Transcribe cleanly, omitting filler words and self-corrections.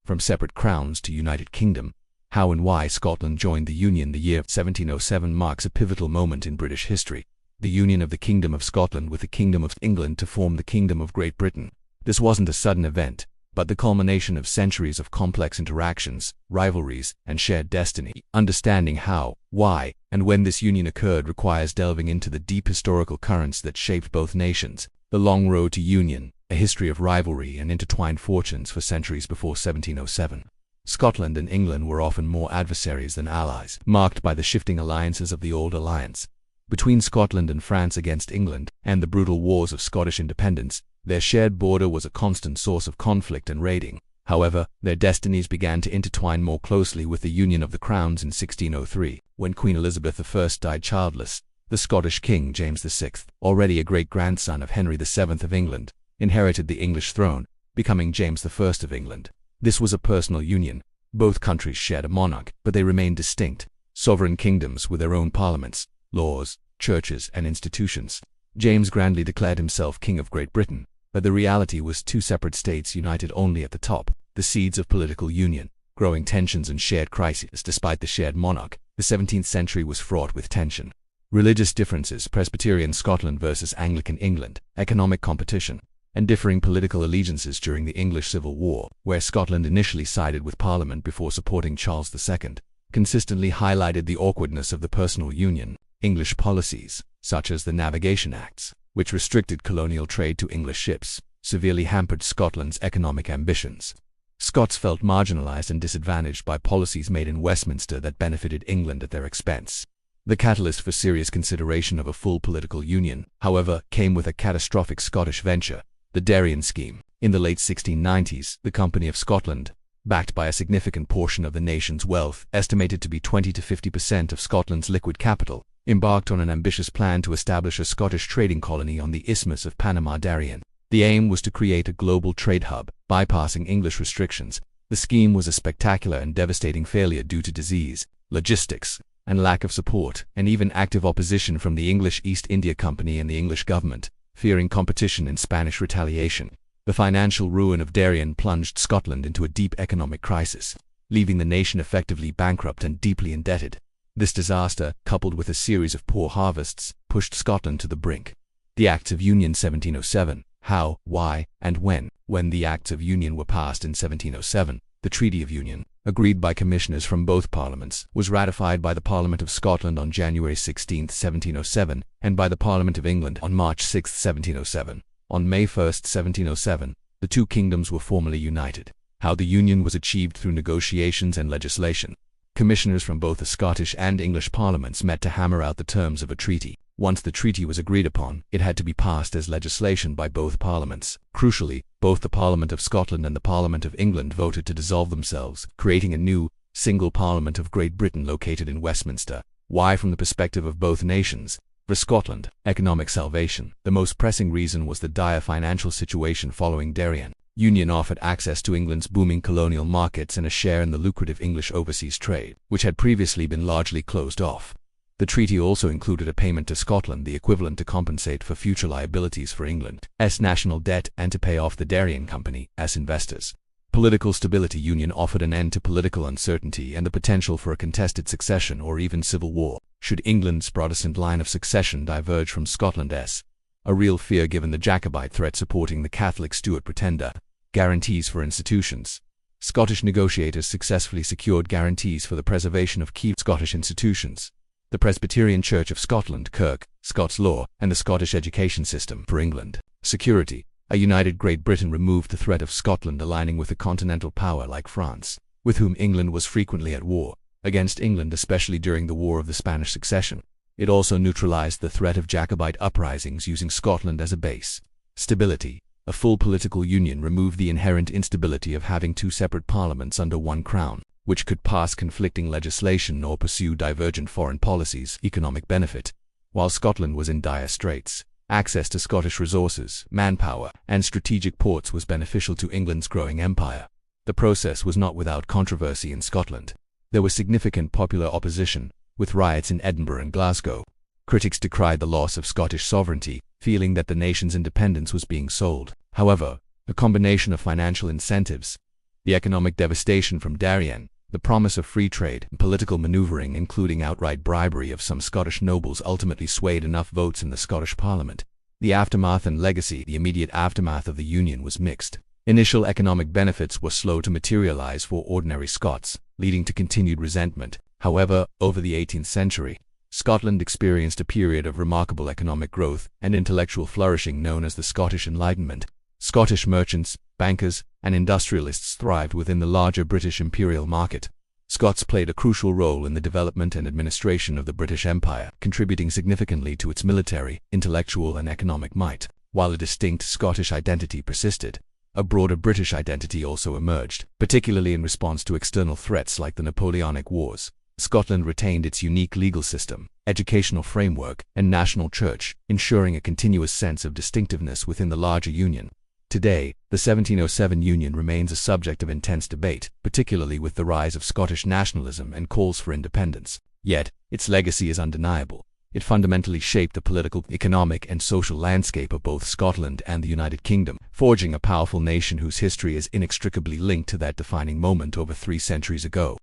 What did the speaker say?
from separate crowns to United Kingdom. How and why Scotland joined the Union. The year 1707 marks a pivotal moment in British history. The union of the Kingdom of Scotland with the Kingdom of England to form the Kingdom of Great Britain. This wasn't a sudden event, but the culmination of centuries of complex interactions, rivalries, and shared destiny. Understanding how, why, and when this union occurred requires delving into the deep historical currents that shaped both nations. The long road to union, a history of rivalry and intertwined fortunes for centuries before 1707. Scotland and England were often more adversaries than allies, marked by the shifting alliances of the Old Alliance. Between Scotland and France against England, and the brutal wars of Scottish independence, their shared border was a constant source of conflict and raiding. However, their destinies began to intertwine more closely with the union of the crowns in 1603, when Queen Elizabeth I died childless. The Scottish King James VI, already a great-grandson of Henry VII of England, inherited the English throne, becoming James I of England. This was a personal union. Both countries shared a monarch, but they remained distinct, sovereign kingdoms with their own parliaments, laws, churches, and institutions. James grandly declared himself King of Great Britain, but the reality was two separate states united only at the top. The seeds of political union, growing tensions and shared crises. Despite the shared monarch, the 17th century was fraught with tension. Religious differences, Presbyterian Scotland versus Anglican England, economic competition, and differing political allegiances during the English Civil War, where Scotland initially sided with Parliament before supporting Charles II, consistently highlighted the awkwardness of the personal union. English policies, such as the Navigation Acts, which restricted colonial trade to English ships, severely hampered Scotland's economic ambitions. Scots felt marginalized and disadvantaged by policies made in Westminster that benefited England at their expense. The catalyst for serious consideration of a full political union, however, came with a catastrophic Scottish venture, the Darien Scheme. In the late 1690s, the Company of Scotland, backed by a significant portion of the nation's wealth, estimated to be 20 to 50% of Scotland's liquid capital, embarked on an ambitious plan to establish a Scottish trading colony on the Isthmus of Panama. Darien. The aim was to create a global trade hub, bypassing English restrictions. The scheme was a spectacular and devastating failure due to disease, logistics, and lack of support, and even active opposition from the English East India Company and the English government, fearing competition and Spanish retaliation. The financial ruin of Darien plunged Scotland into a deep economic crisis, leaving the nation effectively bankrupt and deeply indebted. This disaster, coupled with a series of poor harvests, pushed Scotland to the brink. The Acts of Union 1707. How, why, and when? When the Acts of Union were passed in 1707, the Treaty of Union, agreed by commissioners from both parliaments, was ratified by the Parliament of Scotland on January 16, 1707, and by the Parliament of England on March 6, 1707. On May 1, 1707, the two kingdoms were formally united. How the union was achieved through negotiations and legislation. Commissioners from both the Scottish and English parliaments met to hammer out the terms of a treaty. Once the treaty was agreed upon, it had to be passed as legislation by both parliaments. Crucially, both the Parliament of Scotland and the Parliament of England voted to dissolve themselves, creating a new, single Parliament of Great Britain located in Westminster. Why? From the perspective of both nations. For Scotland, economic salvation. The most pressing reason was the dire financial situation following Darien. Union offered access to England's booming colonial markets and a share in the lucrative English overseas trade, which had previously been largely closed off. The treaty also included a payment to Scotland, the equivalent to compensate for future liabilities for England's national debt and to pay off the Darien Company as investors. Political stability. Union offered an end to political uncertainty and the potential for a contested succession or even civil war, should England's Protestant line of succession diverge from Scotland's. A real fear given the Jacobite threat supporting the Catholic Stuart pretender. Guarantees for institutions. Scottish negotiators successfully secured guarantees for the preservation of key Scottish institutions. The Presbyterian Church of Scotland, Kirk, Scots law, and the Scottish education system. For England, security. A united Great Britain removed the threat of Scotland aligning with a continental power like France, with whom England was frequently at war, against England especially during the War of the Spanish Succession. It also neutralized the threat of Jacobite uprisings using Scotland as a base. Stability. A full political union removed the inherent instability of having two separate parliaments under one crown, which could pass conflicting legislation or pursue divergent foreign policies. Economic benefit. While Scotland was in dire straits, access to Scottish resources, manpower, and strategic ports was beneficial to England's growing empire. The process was not without controversy in Scotland. There was significant popular opposition, with riots in Edinburgh and Glasgow. Critics decried the loss of Scottish sovereignty, feeling that the nation's independence was being sold. However, a combination of financial incentives, The economic devastation from Darien, the promise of free trade, and political maneuvering including outright bribery of some Scottish nobles ultimately swayed enough votes in the Scottish Parliament. The aftermath and legacy. The immediate aftermath of the Union was mixed. Initial economic benefits were slow to materialize for ordinary Scots, leading to continued resentment. However, over the 18th century, Scotland experienced a period of remarkable economic growth and intellectual flourishing known as the Scottish Enlightenment. Scottish merchants, bankers, and industrialists thrived within the larger British imperial market. Scots played a crucial role in the development and administration of the British Empire, contributing significantly to its military, intellectual, and economic might. While a distinct Scottish identity persisted, a broader British identity also emerged, particularly in response to external threats like the Napoleonic Wars. Scotland retained its unique legal system, educational framework, and national church, ensuring a continuous sense of distinctiveness within the larger Union. Today, the 1707 Union remains a subject of intense debate, particularly with the rise of Scottish nationalism and calls for independence. Yet, its legacy is undeniable. It fundamentally shaped the political, economic, and social landscape of both Scotland and the United Kingdom, forging a powerful nation whose history is inextricably linked to that defining moment over 3 centuries ago.